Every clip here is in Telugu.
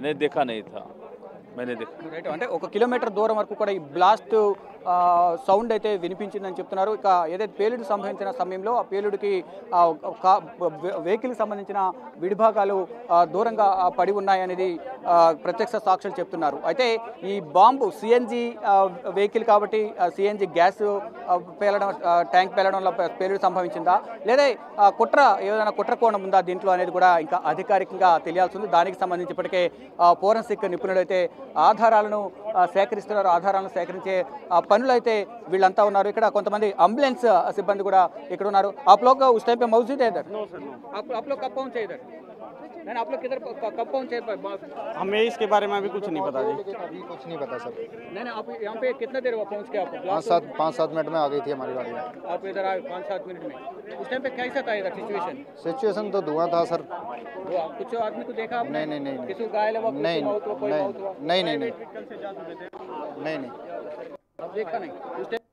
नहीं देखा नहीं था, मैंने देखा। రైట్ అంటే 1 కిలోమీటర్ దూరం వరకు కూడా ఈ బ్లాస్ట్ సౌండ్ అయితే వినిపించిందని చెప్తున్నారు. ఇక ఏదైతే పేలుడు సంభవించిన సమయంలో ఆ పేలుడికి వెహికల్కి సంబంధించిన విడిభాగాలు దూరంగా పడి ఉన్నాయనేది ప్రత్యక్ష సాక్షులు చెప్తున్నారు. అయితే ఈ బాంబు సిఎన్జి వెహికల్ కాబట్టి సిఎన్జి గ్యాస్ పేలడం, ట్యాంక్ పేలడం వల్ల పేలుడు సంభవించిందా లేదా ఏదైనా కుట్ర కోణం ఉందా దీంట్లో అనేది కూడా ఇంకా అధికారికంగా తెలియాల్సి ఉంది. దానికి సంబంధించి ఇప్పటికే ఫోరెన్సిక్ నిపుణులు అయితే ఆధారాలను సేకరిస్తున్నారు. ఆధారాలను సేకరించే పనులు అయితే వీళ్ళంతా ఉన్నారు. ఇక్కడ కొంతమంది అంబులెన్స్ సిబ్బంది కూడా ఇక్కడ ఉన్నారు. आप लोग उस टाइम पे मौजूद है इधर? आप लोग कब पहुंचे इधर? नहीं, आप लोग किधर कब पहुंचे? हमें इसके बारे में अभी कुछ नहीं पता जी। अभी कुछ नहीं पता सर। नहीं, आप यहाँ पे कितना देर हुआ पहुंच के? आप 5-7 मिनट में आ गई थी हमारी गाड़ी। आप इधर आए 5-7 मिनट में। उस टाइम पे कैसा था इधर सिचुएशन? तो धुआं था सर। कुछ आदमी को देखा आपने? नहीं। किसी को घायल हुआ? नहीं। आप देखा नहीं? उस टाइम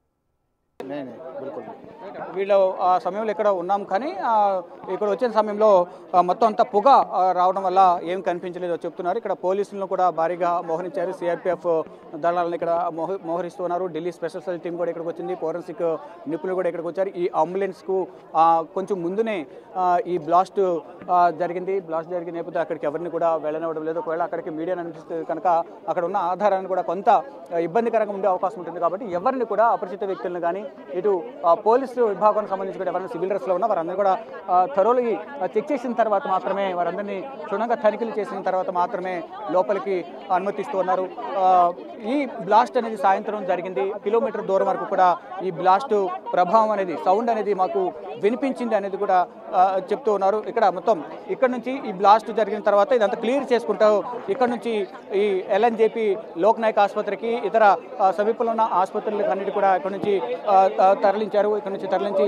नहीं बिल्कुल। వీళ్ళు ఆ సమయంలో ఇక్కడ ఉన్నాం కానీ ఇక్కడ వచ్చిన సమయంలో మొత్తం అంతా పొగ రావడం వల్ల ఏం కనిపించలేదో చెప్తున్నారు. ఇక్కడ పోలీసులను కూడా భారీగా మోహరించారు. సిఆర్పిఎఫ్ దళాలను ఇక్కడ మోహరిస్తున్నారు. ఢిల్లీ స్పెషల్ సెల్ టీం కూడా ఇక్కడికి వచ్చింది. ఫోరెన్సిక్ నిపుణులు కూడా ఇక్కడికి వచ్చారు. ఈ అంబులెన్స్కు కొంచెం ముందునే ఈ బ్లాస్ట్ జరిగింది. బ్లాస్ట్ జరిగిన నేపథ్యంలో అక్కడికి ఎవరిని కూడా వెళ్ళనివ్వడం లేదు. ఒకవేళ అక్కడికి మీడియాని అనిపిస్తుంది కనుక అక్కడ ఉన్న ఆధారాన్ని కూడా కొంత ఇబ్బందికరంగా ఉండే అవకాశం ఉంటుంది. కాబట్టి ఎవరిని కూడా అపరిచిత వ్యక్తులను కానీ ఇటు పోలీసు విభాగానికి సంబంధించి కూడా ఎవరైనా సివిల్ డ్రెస్లో ఉన్నా వారందరూ కూడా థరోలీ చెక్ చేసిన తర్వాత మాత్రమే, వారందరినీ క్షుణ్ణంగా తనిఖీలు చేసిన తర్వాత మాత్రమే లోపలికి అనుమతిస్తూ ఉన్నారు. ఈ బ్లాస్ట్ అనేది సాయంత్రం జరిగింది. కిలోమీటర్ దూరం వరకు కూడా ఈ బ్లాస్ట్ ప్రభావం అనేది, సౌండ్ అనేది మాకు వినిపించింది అనేది కూడా చెప్తూ ఉన్నారు. ఇక్కడ మొత్తం ఇక్కడ నుంచి ఈ బ్లాస్ట్ జరిగిన తర్వాత ఇదంతా క్లియర్ చేసుకుంటూ ఇక్కడ నుంచి ఈ ఎల్ఎన్జేపీ లోక్నాయక్ ఆసుపత్రికి, ఇతర సమీపంలో ఉన్న ఆసుపత్రులకు అన్నిటి కూడా ఇక్కడ నుంచి తరలించారు. ఇక్కడ నుంచి తరలించి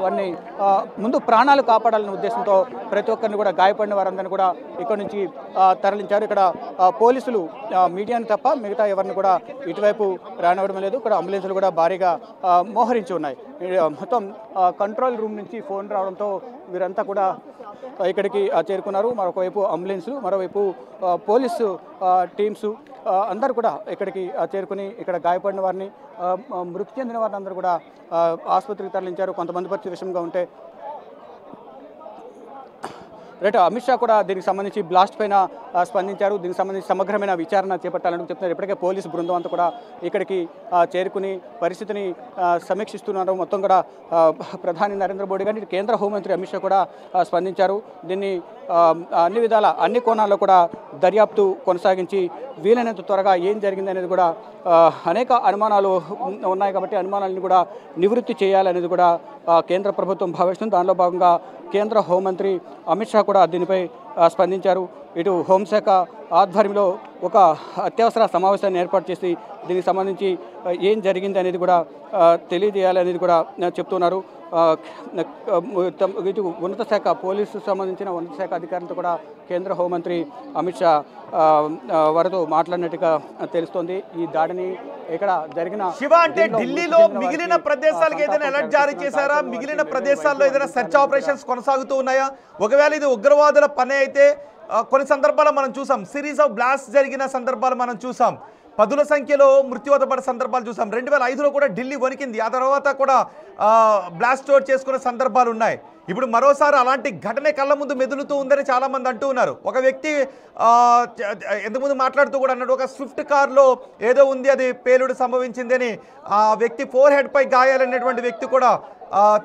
వారిని ముందు ప్రాణాలు కాపాడాలనే ఉద్దేశంతో ప్రతి ఒక్కరిని కూడా, గాయపడిన వారందరినీ కూడా ఇక్కడ నుంచి తరలించారు. ఇక్కడ పోలీసులు మీడియాని తప్ప మిగతా ఎవరిని కూడా ఇటువైపు రానివ్వడం లేదు. ఇక్కడ అంబులెన్సులు కూడా భారీగా మోహరించి ఉన్నాయి. మొత్తం కంట్రోల్ రూమ్ నుంచి ఫోన్ రావడంతో వీరంతా కూడా ఇక్కడికి చేరుకున్నారు. మరొకవైపు అంబులెన్సులు, మరోవైపు పోలీసు టీమ్స్ అందరూ కూడా ఇక్కడికి చేరుకుని ఇక్కడ గాయపడిన వారిని, మృతి చెందిన వారిని అందరూ కూడా ఆసుపత్రికి తరలించారు. కొంతమంది పరిస్థితి విషయంగా ఉంటే రైట్ అమిత్ షా కూడా దీనికి సంబంధించి బ్లాస్ట్ పైన స్పందించారు. దీనికి సంబంధించి సమగ్రమైన విచారణ చేపట్టాలని చెప్తున్నారు. ఇప్పటికే పోలీసు బృందం అంతా కూడా ఇక్కడికి చేరుకుని పరిస్థితిని సమీక్షిస్తున్నారు. మొత్తం కూడా ప్రధాని నరేంద్ర మోడీ గారు, కేంద్ర హోంమంత్రి అమిత్ షా కూడా స్పందించారు. దీన్ని అన్ని విధాల, అన్ని కోణాల్లో కూడా దర్యాప్తు కొనసాగించి వీలైనంత త్వరగా ఏం జరిగింది అనేది కూడా, అనేక అనుమానాలు ఉన్నాయి కాబట్టి అనుమానాలను కూడా నివృత్తి చేయాలనేది కూడా కేంద్ర ప్రభుత్వం భావిస్తుంది. దానిలో భాగంగా కేంద్ర హోంమంత్రి అమిత్ షా కూడా దీనిపై స్పందించారు. ఇటు హోంశాఖ ఆధ్వర్యంలో ఒక అత్యవసర సమావేశాన్ని ఏర్పాటు చేసి దీనికి సంబంధించి ఏం జరిగింది అనేది కూడా తెలియజేయాలనేది కూడా చెప్తున్నారు. ఇటు ఉన్నత శాఖ, పోలీసు సంబంధించిన ఉన్నత శాఖ అధికారులతో కూడా కేంద్ర హోంమంత్రి అమిత్ షా వారితో మాట్లాడినట్టుగా తెలుస్తోంది. ఈ దాడిని ఇక్కడ జరిగిన శివ అంటే ఢిల్లీలో మిగిలిన ప్రదేశాలకు ఏదైనా అలర్ట్ జారీ చేశారా? మిగిలిన ప్రదేశాల్లో ఏదైనా సెర్చ్ ఆపరేషన్స్ కొనసాగుతూ ఉన్నాయా? ఒకవేళ ఇది ఉగ్రవాదుల పని అయితే కొన్ని సందర్భాలు మనం చూసాం, సిరీస్ ఆఫ్ బ్లాస్ట్ జరిగిన సందర్భాలు మనం చూసాం, పదుల సంఖ్యలో మృత్యువాత పడే సందర్భాలు చూసాం. 2005లో కూడా ఢిల్లీ వణికింది. ఆ తర్వాత కూడా బ్లాస్ట్ చోటు చేసుకునే సందర్భాలు ఉన్నాయి. ఇప్పుడు మరోసారి అలాంటి ఘటనే కళ్ళ ముందు మెదులుతూ ఉందని చాలామంది అంటూ ఉన్నారు. ఒక వ్యక్తి ఎంతకుముందు మాట్లాడుతూ కూడా అన్నాడు, ఒక స్విఫ్ట్ కార్లో ఏదో ఉంది, అది పేలుడు సంభవించింది అని ఆ వ్యక్తి ఫోర్ హెడ్ పై గాయాలనేటువంటి వ్యక్తి కూడా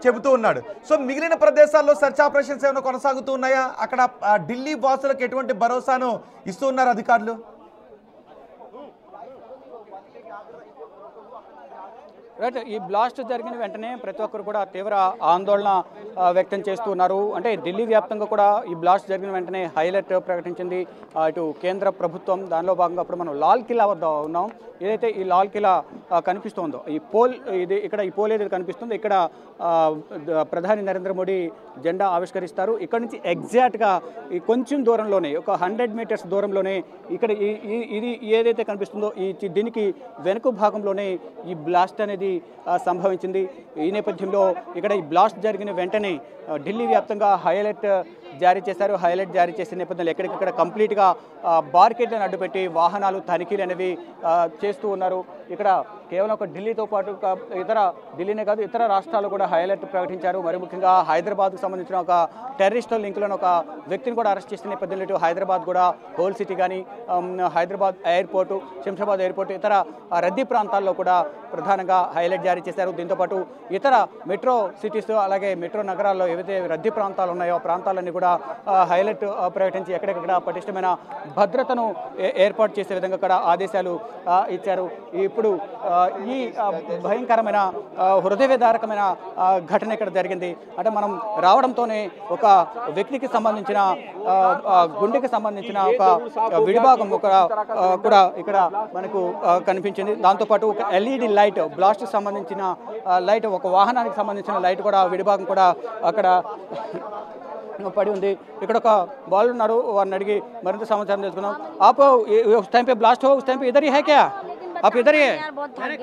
చెబుతూ ఉన్నాడు. సో మిగిలిన ప్రదేశాల్లో సెర్చ్ ఆపరేషన్స్ ఏమైనా కొనసాగుతూ ఉన్నాయా? అక్కడ ఢిల్లీ వాసులకు ఎటువంటి భరోసాను ఇస్తూ ఉన్నారు అధికారులు? రైట్, ఈ బ్లాస్ట్ జరిగిన వెంటనే ప్రతి ఒక్కరు కూడా తీవ్ర ఆందోళన వ్యక్తం చేస్తున్నారు. అంటే ఢిల్లీ వ్యాప్తంగా కూడా ఈ బ్లాస్ట్ జరిగిన వెంటనే హైలైట్ ప్రకటించింది ఇటు కేంద్ర ప్రభుత్వం. దానిలో భాగంగా ఇప్పుడు మనం లాల్ కిలా వద్ద ఉన్నాం. ఏదైతే ఈ లాల్ కిలా కనిపిస్తుందో, ఈ పోల్, ఇది ఇక్కడ ఈ పోల్ ఏదైతే కనిపిస్తుందో ఇక్కడ ప్రధాని నరేంద్ర మోడీ జెండా ఆవిష్కరిస్తారు. ఇక్కడ నుంచి ఎగ్జాక్ట్గా ఈ కొంచెం దూరంలోనే, ఒక 100 మీటర్స్ దూరంలోనే ఇక్కడ ఇది ఏదైతే కనిపిస్తుందో దీనికి వెనుక భాగంలోనే ఈ బ్లాస్ట్ అనేది సంభవించింది. ఈ నేపథ్యంలో ఇక్కడ ఈ బ్లాస్ట్ జరిగిన వెంటనే ఢిల్లీ వ్యాప్తంగా హైలైట్ జారీ చేశారు. హైలైట్ జారీ చేసిన నేపథ్యంలో ఎక్కడికక్కడ కంప్లీట్గా బార్కెట్లను అడ్డుపెట్టి వాహనాలు తనిఖీలు అనేవి చేస్తూ ఉన్నారు. ఇక్కడ కేవలం ఒక ఢిల్లీతో పాటు ఢిల్లీనే కాదు ఇతర రాష్ట్రాలు కూడా హైలైట్ ప్రకటించారు. మరి ముఖ్యంగా హైదరాబాద్కు సంబంధించిన ఒక టెర్రరిస్ట్ లింక్లను ఒక వ్యక్తిని కూడా అరెస్ట్ చేసిన నేపథ్యంలో ఇటు హైదరాబాద్ కూడా హోల్ సిటీ కానీ హైదరాబాద్ ఎయిర్పోర్టు, శంషాబాద్ ఎయిర్పోర్టు, ఇతర రద్దీ ప్రాంతాల్లో కూడా ప్రధానంగా హైలైట్ జారీ చేశారు. దీంతోపాటు ఇతర మెట్రో సిటీస్ అలాగే మెట్రో నగరాల్లో ఏవైతే రద్దీ ప్రాంతాలు ఉన్నాయో ఆ ప్రాంతాలన్నీ కూడా హైలైట్ ప్రకటించి ఎక్కడెక్కడ పటిష్టమైన భద్రతను ఏర్పాటు చేసే విధంగా కూడా ఆదేశాలు ఇచ్చారు. ఇప్పుడు ఈ భయంకరమైన హృదయవిదారకమైన ఘటన ఇక్కడ జరిగింది. అంటే మనం రావడంతోనే ఒక వ్యక్తికి సంబంధించిన గుండెకి సంబంధించిన ఒక విడిభాగం కూడా ఇక్కడ మనకు కనిపించింది. దాంతోపాటు ఒక ఎల్ఈడి లైట్ బ్లాస్ట్కి సంబంధించిన లైట్, ఒక వాహనానికి సంబంధించిన లైట్ కూడా విడిభాగం కూడా అక్కడ పడి ఉంది. ఇక్కడ ఒక బాల్ ఉన్నారు, వారిని అడిగి మరింత సమాచారం తెలుసుకుందాం. आप उस टाइम पे ब्लास्ट हो, उस टाइम पे इधर ही है क्या? आप इधर ही है?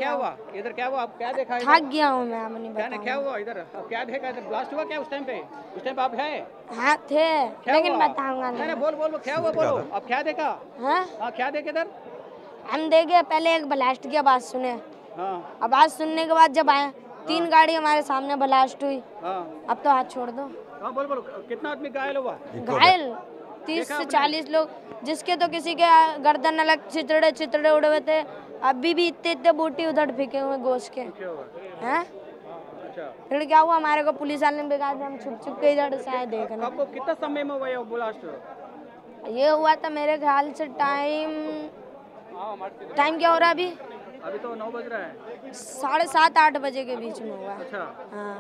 क्या हुआ इधर? क्या हुआ? आप क्या देखा? थक गया हूँ मैं, अब नहीं बताऊंगा। क्या हुआ इधर? अब क्या देखा? इधर ब्लास्ट हुआ क्या उस टाइम पे? उस टाइम पे आप है? हाँ थे, लेकिन बताऊंगा नहीं। बोल क्या हुआ बोलो. अब क्या देखा? हाँ क्या देखे इधर? हम देखे पहले एक ब्लास्ट की आवाज सुने। हाँ आवाज सुनने के बाद जब आए 3 गाड़ी हमारे सामने ब्लास्ट हुई। हाँ अब तो हाथ छोड़ दो। हाँ बोल कितना आदमी घायल हुआ? घायल 30 से 40 लोग, जिसके तो किसी के गर्दन अलग चितड़े उड़े हुए थे। अभी भी इतने बूटी उधर फेंके हुए गोश्त के हैं। फिर क्या हुआ, हमारे को पुलिस वाले ने बिगाड़ दिया, हम छुप के इधर से आए देखने। आपको कितना समय में हुआ ये ब्लास्ट? ये हुआ था मेरे ख्याल से टाइम क्या हो रहा है अभी तो 9 बज रहा है. 7:30-8 बजे के बीच में हुआ। अच्छा, हाँ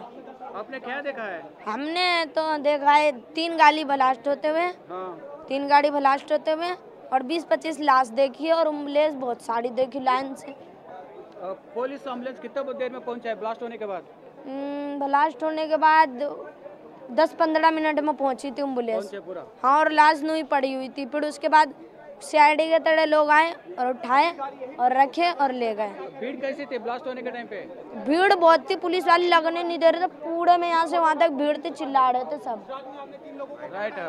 आपने क्या देखा है? हमने तो देखा है 3 गाड़ी ब्लास्ट होते हुए, हाँ 3 गाड़ी ब्लास्ट होते हुए और 20-25 लाश देखी और एम्बुलेंस बहुत सारी देखी लाइन से। पुलिस एम्बुलेंस कितना देर में पहुंचा है ब्लास्ट होने के बाद? ब्लास्ट होने के बाद 10-15 मिनट में पहुंची थी एम्बुलेंस। पूरा हाँ, और लाश नहीं पड़ी हुई थी। फिर उसके बाद सीआईडी के तरह लोग आए और उठाए और रखे और ले गए। भीड़ कैसी थी ब्लास्ट होने के टाइम पे? भीड़ बहुत थी, पुलिस वाले लगने नहीं दे रहे थे। पूरे में यहाँ से वहाँ तक भीड़ थी, चिल्ला रहे थे सब। రైట్.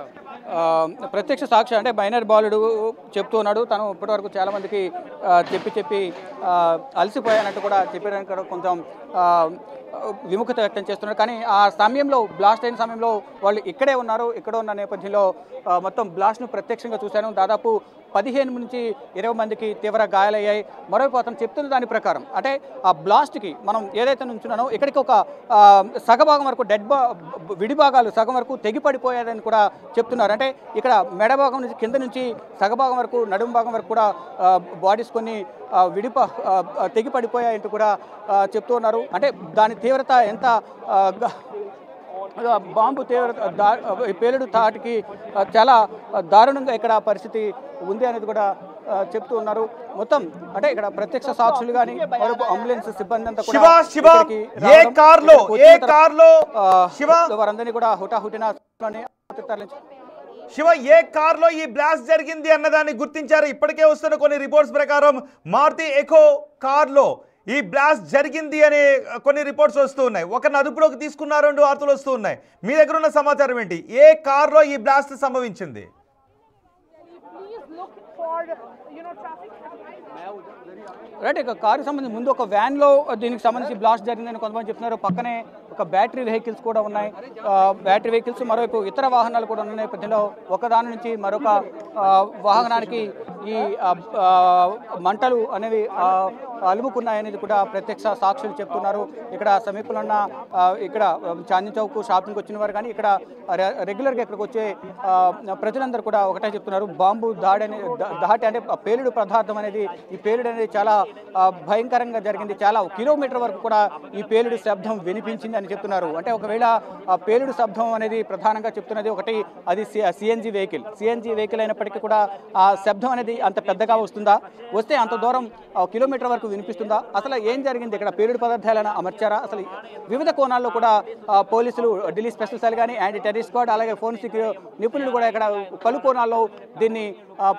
ప్రత్యక్ష సాక్షి అంటే మైనర్ బాలుడు చెప్తూ ఉన్నాడు. తను ఇప్పటివరకు చాలా మందికి చెప్పి అలసిపోయానంటూ కూడా చెప్పడానికి కొంచెం విముఖత వ్యక్తం చేస్తున్నారు. కానీ ఆ సమయంలో బ్లాస్ట్ అయిన సమయంలో వాళ్ళు ఇక్కడే ఉన్నారు. ఇక్కడ ఉన్న నేపథ్యంలో మొత్తం బ్లాస్ట్ను ప్రత్యక్షంగా చూశాను. దాదాపు 15 నుంచి 20 మందికి తీవ్ర గాయాలయ్యాయి. మరోవైపు అతను చెప్తున్న దాని ప్రకారం అంటే ఆ బ్లాస్ట్కి మనం ఏదైతే నుంచున్నానో ఇక్కడికి ఒక సగభాగం వరకు విడిభాగాలు సగం వరకు తెగిపడిపోయాయని కూడా చెప్తున్నారు. అంటే ఇక్కడ మెడ భాగం నుంచి కింద నుంచి సగభాగం వరకు నడుము భాగం వరకు కూడా బాడీస్ కొన్ని తెగిపడిపోయాయంటూ కూడా చెప్తూ ఉన్నారు. అంటే దాని తీవ్రత ఎంత బాంబు పేలుడు తాటికి చాలా దారుణంగా ఇక్కడ పరిస్థితి ఉంది అనేది కూడా చెప్తూ ఉన్నారు. మొత్తం అంటే ఇక్కడ ప్రత్యక్ష సాక్షులు కానీ అంబులెన్స్ సిబ్బంది అంతా కూడా వారందరినీ కూడా హుటాహుటిన శివ ఏ కార్లో ఈ బ్లాస్ట్ జరిగింది అన్నదాన్ని గుర్తించారు. ఇప్పటికే వస్తున్న కొన్ని రిపోర్ట్స్ ప్రకారం మారుతి ఎకో కార్లో ఈ బ్లాస్ట్ జరిగింది అనే కొన్ని రిపోర్ట్స్ వస్తూ ఉన్నాయి. ఒకరిని అదుపులోకి తీసుకున్నారు, 2 వార్తలు వస్తూ ఉన్నాయి. మీ దగ్గర ఉన్న సమాచారం ఏంటి? ఏ కార్లో ఈ బ్లాస్ట్ సంభవించింది? రైట్. ఇక కారు సంబంధించి ముందు ఒక వ్యాన్లో దీనికి సంబంధించి బ్లాస్ట్ జరిగిందని కొంతమంది చెప్తున్నారు. పక్కనే ఒక బ్యాటరీ వెహికల్స్ కూడా ఉన్నాయి. బ్యాటరీ వెహికల్స్ మరోవైపు ఇతర వాహనాలు కూడా ఉన్న నేపథ్యంలో ఒకదాని నుంచి మరొక వాహనానికి ఈ మంటలు అనేవి అలుముకున్నాయనేది కూడా ప్రత్యక్ష సాక్షులు చెప్తున్నారు. ఇక్కడ సమీపంలో ఉన్న ఇక్కడ చాందీ చౌక్ షాపింగ్కి వచ్చిన వారు కానీ ఇక్కడ రెగ్యులర్గా ఇక్కడికి వచ్చే ప్రజలందరూ కూడా ఒకటే చెప్తున్నారు. బాంబు దాటి అంటే పేలుడు పదార్థం అనేది ఈ పేలుడు అనేది చాలా భయంకరంగా జరిగింది. చాలా కిలోమీటర్ వరకు కూడా ఈ పేలుడు శబ్దం వినిపించింది అని చెప్తున్నారు. అంటే ఒకవేళ ఆ పేలుడు శబ్దం అనేది ప్రధానంగా చెప్తున్నది ఒకటి అది సిఎన్జి వెహికల్ అయినప్పటికీ కూడా ఆ శబ్దం అనేది అంత పెద్దగా వస్తుందా, వస్తే అంత దూరం కిలోమీటర్ వరకు వినిపిస్తుందా, అసలు ఏం జరిగింది, ఇక్కడ పేలుడు పదార్థాలను అమర్చారా, అసలు వివిధ కోణాల్లో కూడా పోలీసులు, ఢిల్లీ స్పెషల్ సెల్ కానీ, యాంటీ టెర్రరిస్ట్ స్క్వాడ్, అలాగే ఫోరెన్సిక్ నిపుణులు కూడా ఇక్కడ పలు కోణాల్లో దీన్ని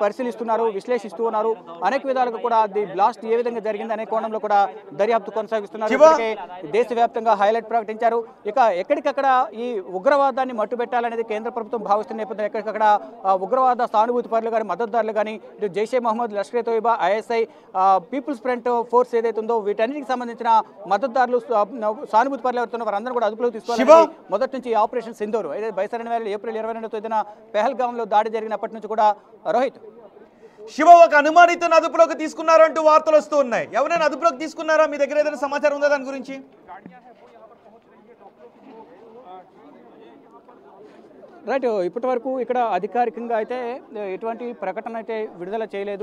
పరిశీలిస్తున్నారు, విశ్లేషిస్తూ ఉన్నారు. అనేక విధాలుగా కూడా ది బ్లాస్ట్ ఏ విధంగా జరిగింది అనే కోణంలో కూడా దర్యాప్తు కొనసాగిస్తున్నారు. ఇప్పటికే దేశవ్యాప్తంగా హైలైట్ ప్రకటించారు. ఇక ఎక్కడికక్కడ ఈ ఉగ్రవాదాన్ని మట్టుబెట్టాలనేది కేంద్ర ప్రభుత్వం భావిస్తున్న నేపథ్యంలో ఎక్కడికక్కడ ఉగ్రవాద సానుభూతి పరులు కానీ, మద్దతుదారులు కానీ, ఇటు Jaishe Mohammed, Lashkar Toiba, ISI, people's front force ఏదైతే ఉందో వీటన్నిటికి సంబంధించిన మద్దతుదారులు, సానుభూతి పరులు ఎవరుతున్న వారందరూ కూడా అదుపులోకి తీసుకోవాలి. మొదటి నుంచి ఆపరేషన్ సింధూర్ ఏదైతే బైసరణ వేళ ఏప్రిల్ 22వ తేదీన పెహల్గాంలో దాడి జరిగినప్పటి నుంచి కూడా రోహిత్ శివ ఒక అనుమానితులను అదుపులోకి తీసుకున్నారు అంటూ వార్తలు వస్తూ ఉన్నాయి. ఎవరైనా అదుపులోకి తీసుకున్నారా? మీ దగ్గర ఏదైనా సమాచారం ఉందా దాని గురించి? రైట్, ఇప్పటి వరకు ఇక్కడ అధికారికంగా అయితే ఎటువంటి ప్రకటన అయితే విడుదల చేయలేదు.